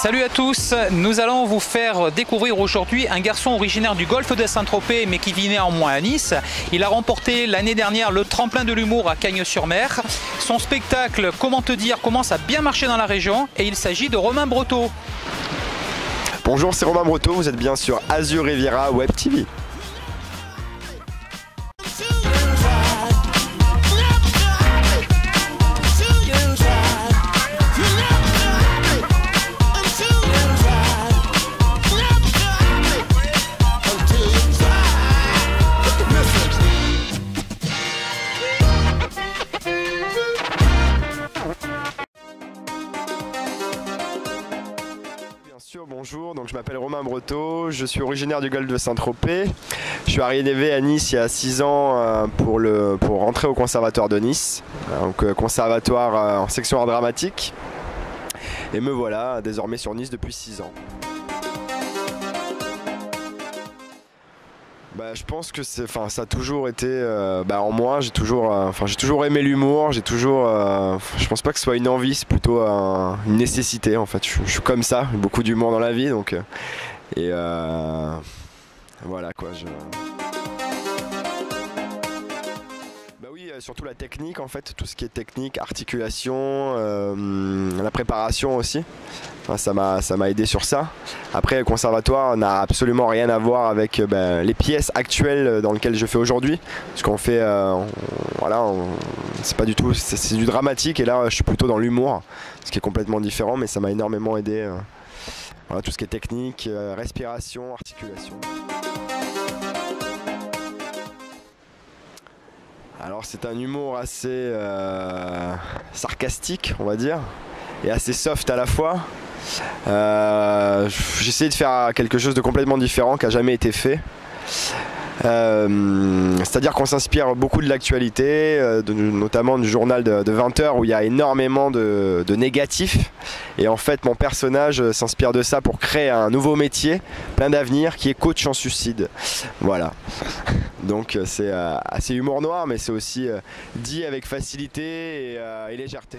Salut à tous, nous allons vous faire découvrir aujourd'hui un garçon originaire du golfe de Saint-Tropez mais qui vit néanmoins à Nice. Il a remporté l'année dernière le tremplin de l'humour à Cagnes-sur-Mer. Son spectacle, comment te dire, commence à bien marcher dans la région et il s'agit de Romain Breteau. Bonjour, c'est Romain Breteau, vous êtes bien sur Azur Riviera Web TV. Bonjour, donc je m'appelle Romain Breteau, je suis originaire du golfe de Saint-Tropez. Je suis arrivé à Nice il y a 6 ans pour rentrer au conservatoire de Nice, donc conservatoire en section art dramatique. Et me voilà désormais sur Nice depuis 6 ans. Je pense que ça a toujours été en moi. J'ai toujours aimé l'humour. Je pense pas que ce soit une envie, c'est plutôt une nécessité en fait. Je suis comme ça, beaucoup d'humour dans la vie, donc voilà quoi. Oui, surtout la technique en fait, tout ce qui est technique, articulation, la préparation aussi. Ça m'a aidé sur ça. Après, le conservatoire n'a absolument rien à voir avec les pièces actuelles dans lesquelles je fais aujourd'hui. Parce qu'on fait, c'est pas du tout, c'est du dramatique et là je suis plutôt dans l'humour, ce qui est complètement différent, mais ça m'a énormément aidé. Voilà, tout ce qui est technique, respiration, articulation. Alors c'est un humour assez sarcastique, on va dire, et assez soft à la fois. J'ai essayé de faire quelque chose de complètement différent qui n'a jamais été fait. C'est-à-dire qu'on s'inspire beaucoup de l'actualité, notamment du journal de 20h où il y a énormément de négatifs. Et en fait mon personnage s'inspire de ça pour créer un nouveau métier, plein d'avenir, qui est coach en suicide. Voilà. Donc c'est assez humour noir, mais c'est aussi dit avec facilité et légèreté.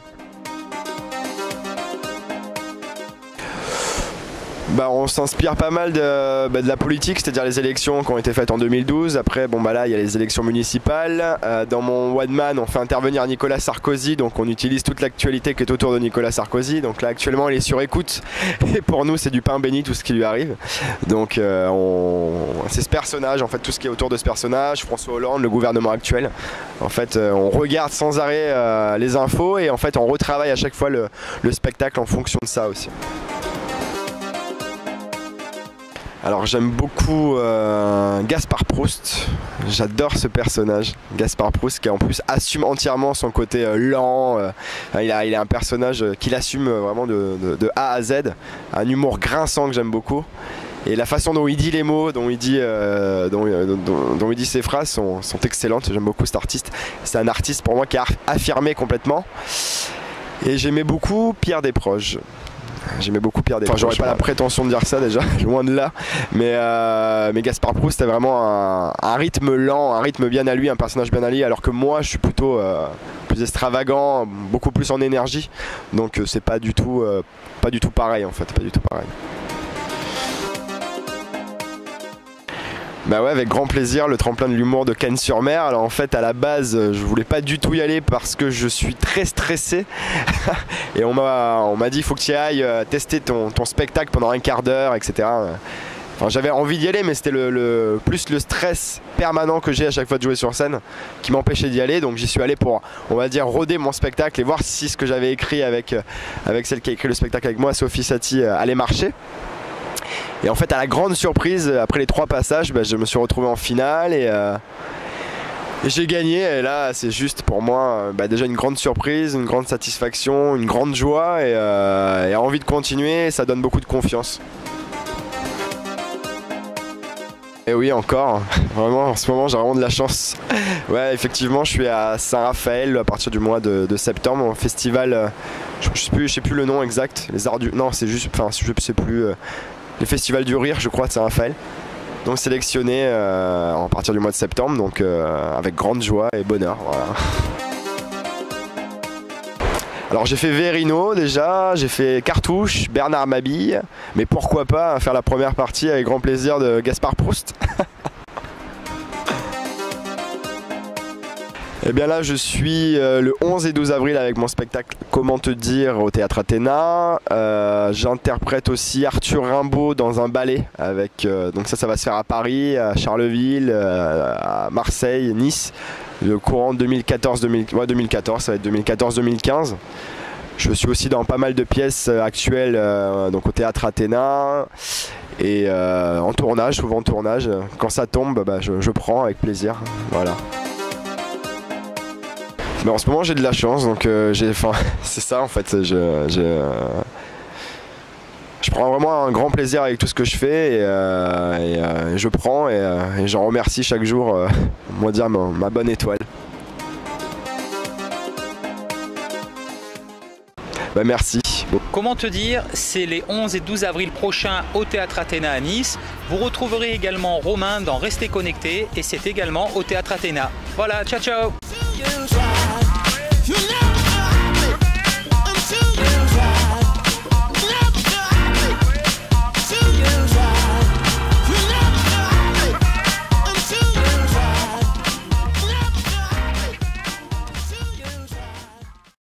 On s'inspire pas mal de la politique, c'est-à-dire les élections qui ont été faites en 2012. Après, là, il y a les élections municipales. Dans mon one man, on fait intervenir Nicolas Sarkozy, donc on utilise toute l'actualité qui est autour de Nicolas Sarkozy. Donc là, actuellement, il est sur écoute. Et pour nous, c'est du pain béni tout ce qui lui arrive. Donc c'est ce personnage, en fait, tout ce qui est autour de ce personnage, François Hollande, le gouvernement actuel. En fait, on regarde sans arrêt les infos et en fait, on retravaille à chaque fois le spectacle en fonction de ça aussi. Alors j'aime beaucoup Gaspard Proust, j'adore ce personnage, Gaspard Proust qui en plus assume entièrement son côté lent, il a un personnage qu'il assume vraiment de A à Z, un humour grinçant que j'aime beaucoup. Et la façon dont il dit les mots, dont il dit ses phrases sont excellentes, j'aime beaucoup cet artiste. C'est un artiste pour moi qui a affirmé complètement. Et j'aimais beaucoup Pierre Desproges. J'aurais pas la prétention de dire ça déjà, loin de là. Mais Gaspard Proust c'était vraiment un rythme lent, un rythme bien à lui, un personnage bien à lui, alors que moi je suis plutôt plus extravagant, beaucoup plus en énergie. Donc c'est pas du tout pareil en fait, pas du tout pareil. Ouais, avec grand plaisir, le tremplin de l'humour de Cagnes-sur-Mer. Alors en fait à la base je voulais pas du tout y aller parce que je suis très stressé et on m'a dit il faut que tu ailles tester ton spectacle pendant un quart d'heure, etc. Enfin, j'avais envie d'y aller, mais c'était plus le stress permanent que j'ai à chaque fois de jouer sur scène qui m'empêchait d'y aller. Donc j'y suis allé pour, on va dire, roder mon spectacle et voir si ce que j'avais écrit avec celle qui a écrit le spectacle avec moi, Sophie Satie, allait marcher. Et en fait à la grande surprise, après les 3 passages, je me suis retrouvé en finale et j'ai gagné. Et là c'est juste pour moi déjà une grande surprise, une grande satisfaction, une grande joie et envie de continuer, ça donne beaucoup de confiance. Et oui, encore, vraiment en ce moment j'ai vraiment de la chance. Ouais, effectivement je suis à Saint-Raphaël à partir du mois de septembre, au festival, je sais plus le nom exact, les arts du... Non, c'est juste, je sais plus... les festivals du rire, je crois, de Saint-Raphaël. Donc sélectionné à partir du mois de septembre, donc avec grande joie et bonheur. Voilà. Alors j'ai fait Verino déjà, j'ai fait Cartouche, Bernard Mabille, mais pourquoi pas faire la première partie avec grand plaisir de Gaspard Proust. Et bien là je suis le 11 et 12 avril avec mon spectacle Comment te dire au Théâtre Athéna. J'interprète aussi Arthur Rimbaud dans un ballet avec donc ça va se faire à Paris, à Charleville, à Marseille, Nice, le courant 2014, ça va être 2014-2015. Je suis aussi dans pas mal de pièces actuelles donc au Théâtre Athéna et en tournage, souvent en tournage. Quand ça tombe, je prends avec plaisir. Voilà. Mais en ce moment j'ai de la chance, donc c'est ça en fait. Je prends vraiment un grand plaisir avec tout ce que je fais et je prends et j'en remercie chaque jour, moi dire ma bonne étoile. Merci. Comment te dire, c'est les 11 et 12 avril prochains au Théâtre Athéna à Nice. Vous retrouverez également Romain dans Restez connectés et c'est également au Théâtre Athéna. Voilà, ciao ciao.